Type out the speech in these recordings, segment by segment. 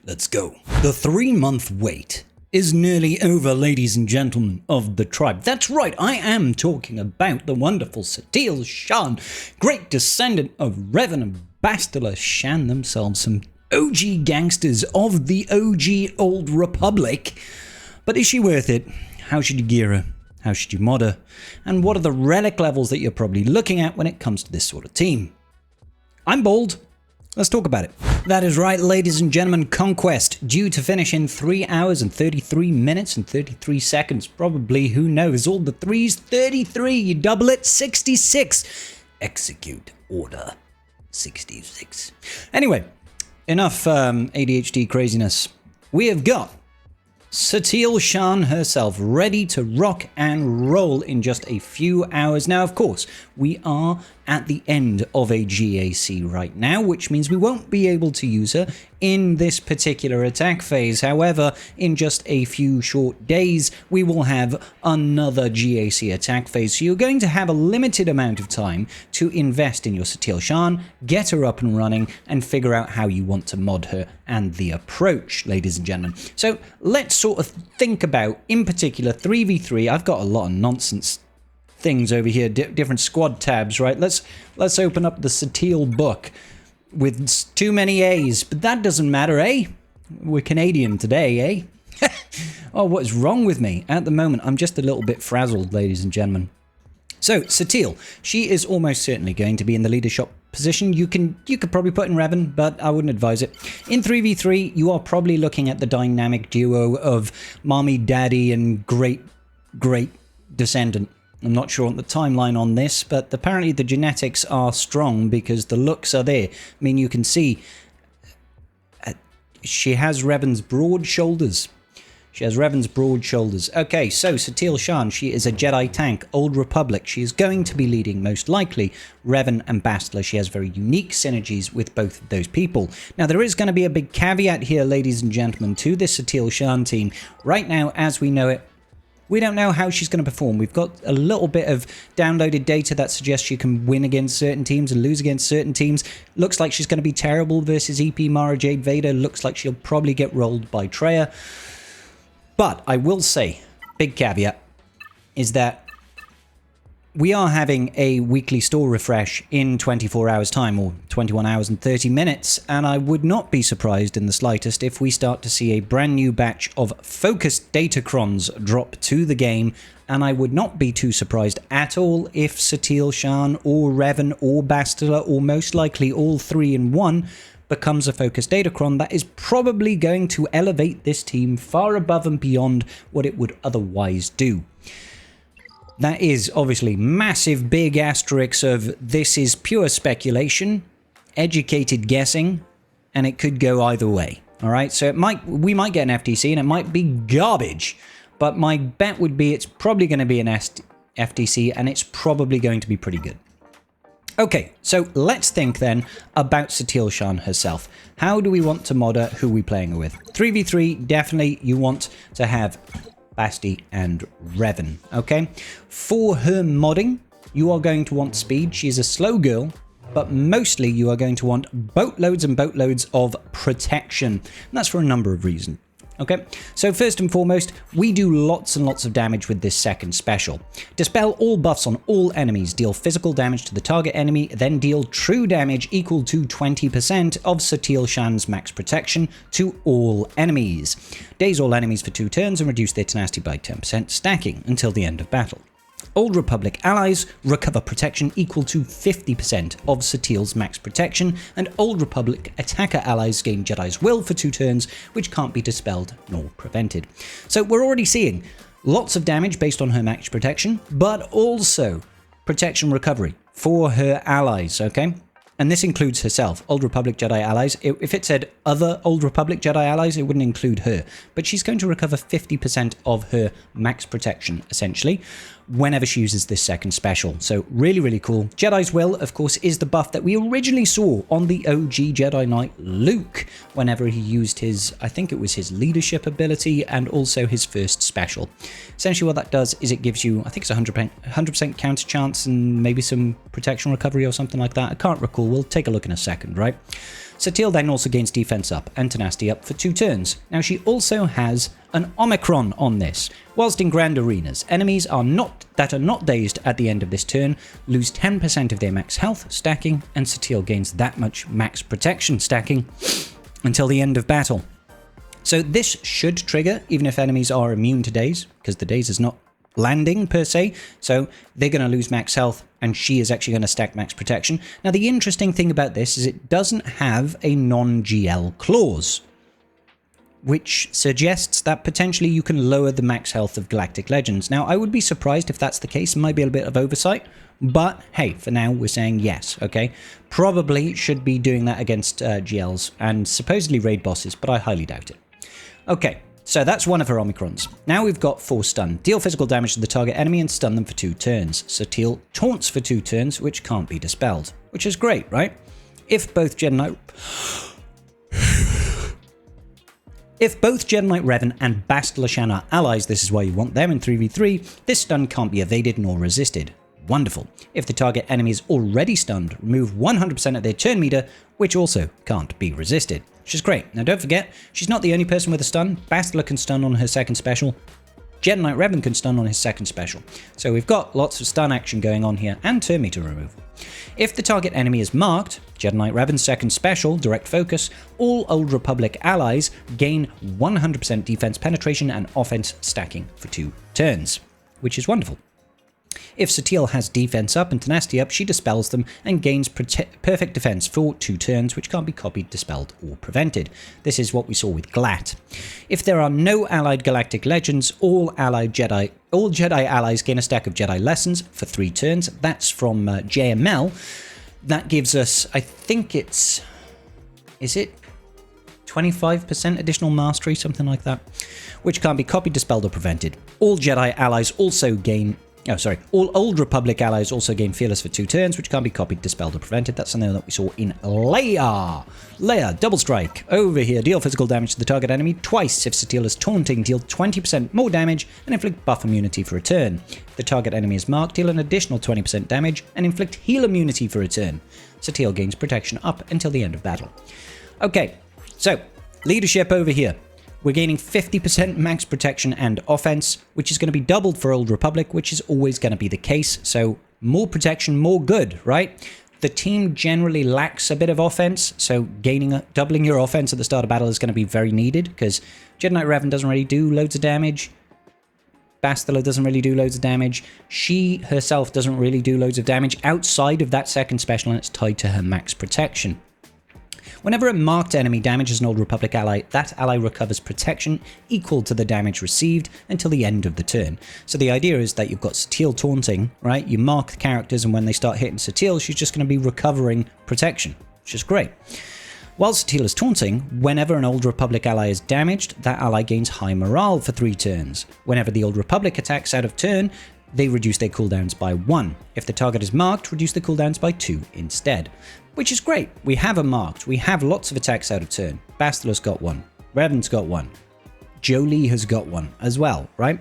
Let's go. The 3-month wait is nearly over, ladies and gentlemen of the tribe. That's right, I am talking about the wonderful Satele, Shan, great descendant of Revan and Bastila. Shan themselves, some OG gangsters of the OG Old Republic. But is she worth it? How should you gear her? How should you mod her? And what are the relic levels that you're probably looking at when it comes to this sort of team? I'm bold. Let's talk about it. That is right, ladies and gentlemen, Conquest, due to finish in 3 hours and 33 minutes and 33 seconds. Probably, who knows, all the threes, 33, you double it, 66. Execute order 66. Anyway, enough ADHD craziness. We have got Satele Shan herself ready to rock and roll in just a few hours. Now, of course, we are at the end of a GAC right now, which means we won't be able to use her in this particular attack phase. However, in just a few short days, we will have another GAC attack phase. So you're going to have a limited amount of time to invest in your Satele Shan, get her up and running, and figure out how you want to mod her and the approach, ladies and gentlemen. So let's sort of think about, in particular, 3v3. I've got a lot of nonsense things over here, different squad tabs, right? Let's open up the Satele book with too many A's, but that doesn't matter, eh? We're Canadian today, eh? Oh, what is wrong with me? At the moment, I'm just a little bit frazzled, ladies and gentlemen. So, Satele, she is almost certainly going to be in the leadership position. You could probably put in Revan, but I wouldn't advise it. In 3v3, you are probably looking at the dynamic duo of Mommy, Daddy, and great descendant. I'm not sure on the timeline on this, but apparently the genetics are strong because the looks are there. I mean, you can see she has Revan's broad shoulders. She has Revan's broad shoulders. Okay, so Satele Shan, she is a Jedi tank, Old Republic. She is going to be leading, most likely, Revan and Bastila. She has very unique synergies with both of those people. Now, there is going to be a big caveat here, ladies and gentlemen, to this Satele Shan team. Right now, as we know it, we don't know how she's going to perform. We've got a little bit of downloaded data that suggests she can win against certain teams and lose against certain teams. Looks like she's going to be terrible versus EP Mara Jade Vader. Looks like she'll probably get rolled by Traya. But I will say, big caveat, is that we are having a weekly store refresh in 24 hours time, or 21 hours and 30 minutes, and I would not be surprised in the slightest if we start to see a brand new batch of focused Datacrons drop to the game, and I would not be too surprised at all if Satele Shan or Revan or Bastila, or most likely all three in one, becomes a focused Datacron that is probably going to elevate this team far above and beyond what it would otherwise do. That is obviously massive big asterisks of this is pure speculation, educated guessing, and it could go either way. All right, so we might get an FTC and it might be garbage, but my bet would be it's probably going to be an FTC and it's probably going to be pretty good. Okay, so let's think then about Satele Shan herself. How do we want to mod her? Who are we playing her with? 3v3, definitely you want to have Basti and Revan, okay? For her modding, you are going to want speed. She's a slow girl, but mostly you are going to want boatloads and boatloads of protection. And that's for a number of reasons. Okay, so first and foremost, we do lots and lots of damage with this second special. Dispel all buffs on all enemies, deal physical damage to the target enemy, then deal true damage equal to 20% of Satele Shan's max protection to all enemies. Daze all enemies for 2 turns and reduce their tenacity by 10%, stacking until the end of battle. Old Republic allies recover protection equal to 50% of Satele's max protection, and Old Republic attacker allies gain Jedi's Will for 2 turns, which can't be dispelled nor prevented. So we're already seeing lots of damage based on her max protection, but also protection recovery for her allies, okay? And this includes herself, Old Republic Jedi allies. If it said other Old Republic Jedi allies, it wouldn't include her. But she's going to recover 50% of her max protection, essentially. whenever she uses this second special. So really, really cool. Jedi's Will, of course, is the buff that we originally saw on the OG Jedi Knight Luke whenever he used his, I think it was his leadership ability and also his first special. Essentially what that does is it gives you, I think it's 100% counter chance and maybe some protection recovery or something like that. I can't recall. We'll take a look in a second, right? Satele then also gains defense up and tenacity up for 2 turns. Now she also has an omicron on this. Whilst in grand arenas, enemies that are not dazed at the end of this turn lose 10% of their max health stacking, and Satele gains that much max protection stacking until the end of battle. So this should trigger even if enemies are immune to daze, because the daze is not landing per se, so they're going to lose max health and she is actually going to stack max protection. Now the interesting thing about this is it doesn't have a non-GL clause, which suggests that potentially you can lower the max health of Galactic Legends. Now I would be surprised if that's the case. It might be a bit of oversight, but hey, for now we're saying yes. Okay, probably should be doing that against GLs and supposedly raid bosses, but I highly doubt it. Okay, so that's one of her omicrons. Now we've got 4 stun. Deal physical damage to the target enemy and stun them for 2 turns. Satele taunts for 2 turns, which can't be dispelled, which is great, right? If both Jedi Knight Revan and Bastila Shan are allies, this is why you want them in 3v3, this stun can't be evaded nor resisted. Wonderful. If the target enemy is already stunned, remove 100% of their turn meter, which also can't be resisted, which is great. Now don't forget, she's not the only person with a stun. Bastila can stun on her second special. Jedi Knight Revan can stun on his second special. So we've got lots of stun action going on here and turn meter removal. If the target enemy is marked, Jedi Knight Revan's second special, Direct Focus, all Old Republic allies gain 100% defense penetration and offense stacking for 2 turns, which is wonderful. If Satele has defense up and tenacity up, she dispels them and gains perfect defense for 2 turns, which can't be copied, dispelled, or prevented. This is what we saw with Glat. If there are no allied Galactic Legends, all Jedi allies gain a stack of Jedi Lessons for 3 turns. That's from JML. That gives us, I think is it 25% additional mastery, something like that, which can't be copied, dispelled, or prevented. All Jedi allies also gain all Old Republic allies also gain Fearless for 2 turns, which can't be copied, dispelled, or prevented. That's something that we saw in Leia. Leia, double strike. Over here, deal physical damage to the target enemy twice. If Satele is taunting, deal 20% more damage and inflict buff immunity for a turn. If the target enemy is marked, deal an additional 20% damage and inflict heal immunity for a turn. Satele gains protection up until the end of battle. Okay, so leadership over here. We're gaining 50% max protection and offense, which is going to be doubled for Old Republic, which is always going to be the case. So more protection, more good, right? The team generally lacks a bit of offense, so doubling your offense at the start of battle is going to be very needed, because Jedi Knight Revan doesn't really do loads of damage. Bastila doesn't really do loads of damage. She herself doesn't really do loads of damage outside of that second special, and it's tied to her max protection. Whenever a marked enemy damages an Old Republic ally, that ally recovers protection equal to the damage received until the end of the turn. So the idea is that you've got Satele taunting, right? You mark the characters, and when they start hitting Satele, she's just going to be recovering protection, which is great. While Satele is taunting, whenever an Old Republic ally is damaged, that ally gains high morale for 3 turns. Whenever the Old Republic attacks out of turn, they reduce their cooldowns by 1. If the target is marked, reduce the cooldowns by 2 instead. Which is great. We have them marked. We have lots of attacks out of turn. Bastila's got 1. Revan's got 1. Jolie has got 1 as well, right?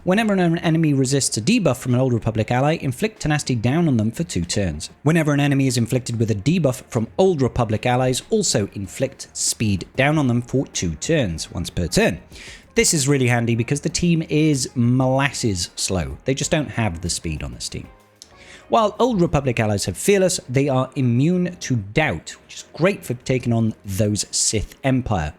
Whenever an enemy resists a debuff from an Old Republic ally, inflict tenacity down on them for 2 turns. Whenever an enemy is inflicted with a debuff from Old Republic allies, also inflict speed down on them for 2 turns, once per turn. This is really handy because the team is molasses slow. They just don't have the speed on this team. While Old Republic allies have Fearless, they are immune to Doubt, which is great for taking on those Sith Empire.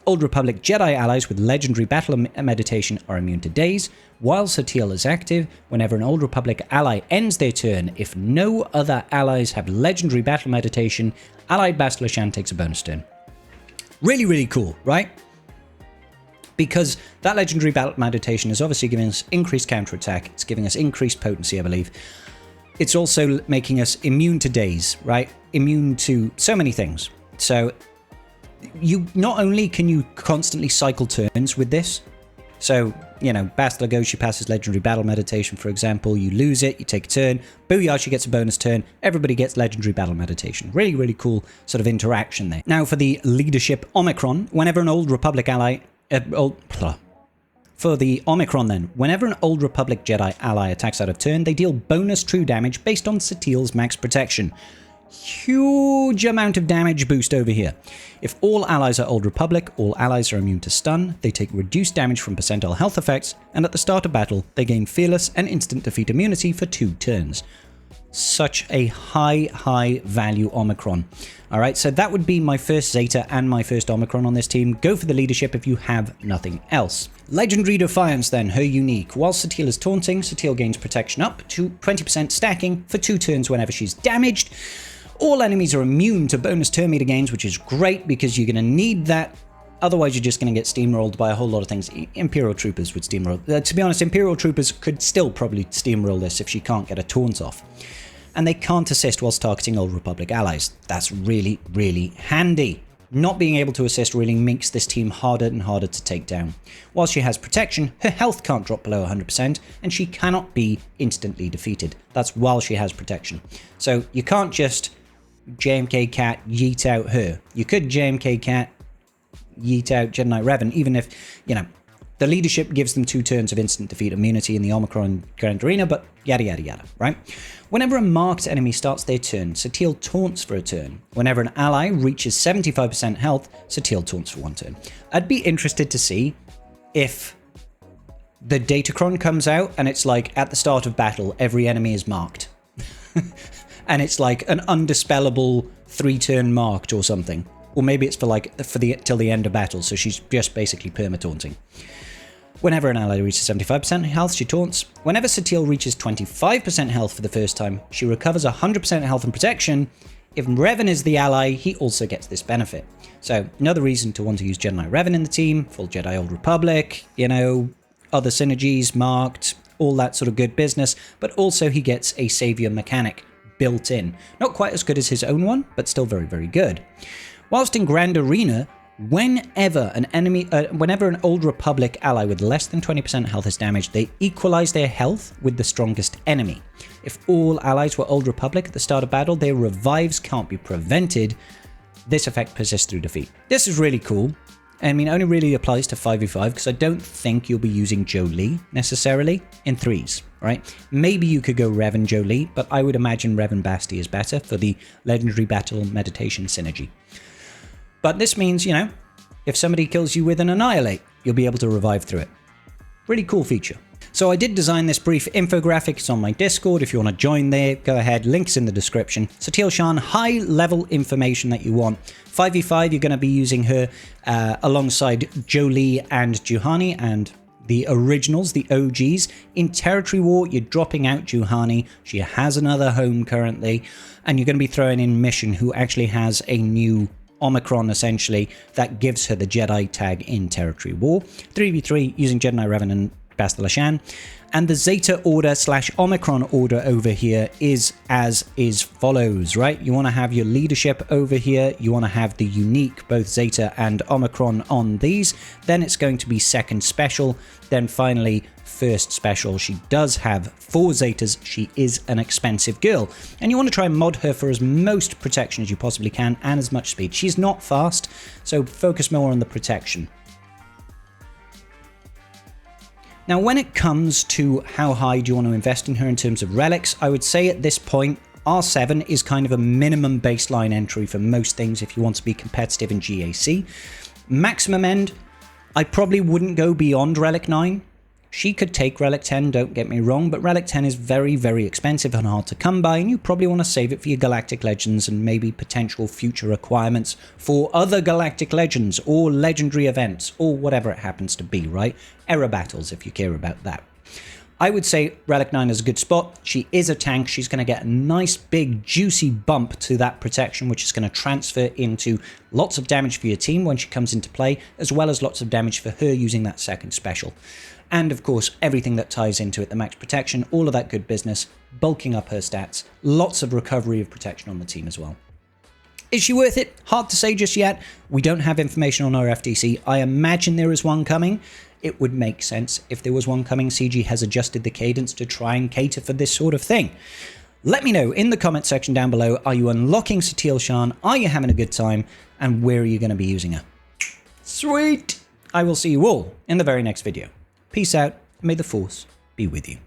Old Republic Jedi allies with Legendary Battle Meditation are immune to Daze, while Satele is active. Whenever an Old Republic ally ends their turn, if no other allies have Legendary Battle Meditation, allied Bastila Shan takes a bonus turn. Really, really cool, right? Because that Legendary Battle Meditation is obviously giving us increased counterattack, it's giving us increased potency, I believe. It's also making us immune to Daze, right? Immune to so many things. So you not only can you constantly cycle turns with this, So, Bastila goes, she passes Legendary Battle Meditation, for example. You lose it, you take a turn. Booyah, she gets a bonus turn. Everybody gets Legendary Battle Meditation. Really, really cool sort of interaction there. Now for the leadership Omicron, whenever an Old Republic ally... For the Omicron then, whenever an Old Republic Jedi ally attacks out of turn, they deal bonus true damage based on Satel's max protection. Huge amount of damage boost over here. If all allies are Old Republic, all allies are immune to stun, they take reduced damage from percentile health effects, and at the start of battle, they gain fearless and instant defeat immunity for 2 turns. Such a high value Omicron. Alright, so that would be my first Zeta and my first Omicron on this team. Go for the leadership if you have nothing else. Legendary Defiance then, her unique. While Satele is taunting, Satele gains protection up to 20% stacking for 2 turns whenever she's damaged. All enemies are immune to bonus turn meter gains, which is great because you're going to need that. Otherwise, you're just going to get steamrolled by a whole lot of things. Imperial Troopers would steamroll. To be honest, Imperial Troopers could still probably steamroll this if she can't get a taunt off. And they can't assist whilst targeting Old Republic allies. That's really, really handy. Not being able to assist really makes this team harder and harder to take down. While she has protection, her health can't drop below 100%, and she cannot be instantly defeated. That's while she has protection. So you can't just JMK Cat yeet out her. You could JMK Cat yeet out Jedi Knight Revan, even if, the leadership gives them 2 turns of instant defeat immunity in the Omicron Grand Arena, but yada yada yada, right? Whenever a marked enemy starts their turn, Satele taunts for a turn. Whenever an ally reaches 75% health, Satele taunts for 1 turn. I'd be interested to see if the Datacron comes out and it's like at the start of battle, every enemy is marked. And it's like an undispellable 3-turn marked or something. Or maybe it's till the end of battle, so she's just basically perma-taunting. Whenever an ally reaches 75% health, she taunts. Whenever Satele reaches 25% health for the first time, she recovers 100% health and protection. If Revan is the ally, he also gets this benefit. So, another reason to want to use Jedi Knight Revan in the team, full Jedi Old Republic, other synergies, marked, all that sort of good business, but also he gets a savior mechanic built in. Not quite as good as his own one, but still very, very good. Whilst in Grand Arena, whenever an Old Republic ally with less than 20% health is damaged, they equalize their health with the strongest enemy. If all allies were Old Republic at the start of battle, their revives can't be prevented. This effect persists through defeat. This is really cool. I mean, it only really applies to 5v5 because I don't think you'll be using Jolee necessarily in 3s, right? Maybe you could go Revan Jolee, but I would imagine Revan Basti is better for the Legendary Battle Meditation synergy. But this means, if somebody kills you with an Annihilate, you'll be able to revive through it. Really cool feature. So I did design this brief infographic. It's on my Discord. If you want to join there, go ahead. Links in the description. Satele Shan, high-level information that you want. 5v5, you're going to be using her alongside Jolee and Juhani and the originals, the OGs. In Territory War, you're dropping out Juhani. She has another home currently. And you're going to be throwing in Mission, who actually has a new Omicron, essentially, that gives her the Jedi tag in Territory War. 3v3 using Jedi Knight Revan and Bastila Shan. And the Zeta order / Omicron order over here is as is follows, right? You want to have your leadership over here. You want to have the unique, both Zeta and Omicron on these. Then it's going to be second special. Then finally, first special. She does have 4 Zetas. She is an expensive girl. And you want to try and mod her for as most protection as you possibly can and as much speed. She's not fast, so focus more on the protection. Now, when it comes to how high do you want to invest in her in terms of relics, I would say at this point, R7 is kind of a minimum baseline entry for most things if you want to be competitive in GAC. Maximum end, I probably wouldn't go beyond Relic 9. She could take Relic 10, don't get me wrong, but Relic 10 is very, very expensive and hard to come by, and you probably want to save it for your Galactic Legends and maybe potential future requirements for other Galactic Legends or legendary events or whatever it happens to be, right? Era battles, if you care about that. I would say Relic 9 is a good spot. She is a tank. She's going to get a nice, big, juicy bump to that protection, which is going to transfer into lots of damage for your team when she comes into play, as well as lots of damage for her using that second special. And of course, everything that ties into it, the max protection, all of that good business, bulking up her stats, lots of recovery of protection on the team as well. Is she worth it? Hard to say just yet. We don't have information on her FTC. I imagine there is one coming. it would make sense if there was one coming. CG has adjusted the cadence to try and cater for this sort of thing. Let me know in the comment section down below, are you unlocking Satele Shan? Are you having a good time? And where are you going to be using her? Sweet! I will see you all in the very next video. Peace out, and may the Force be with you.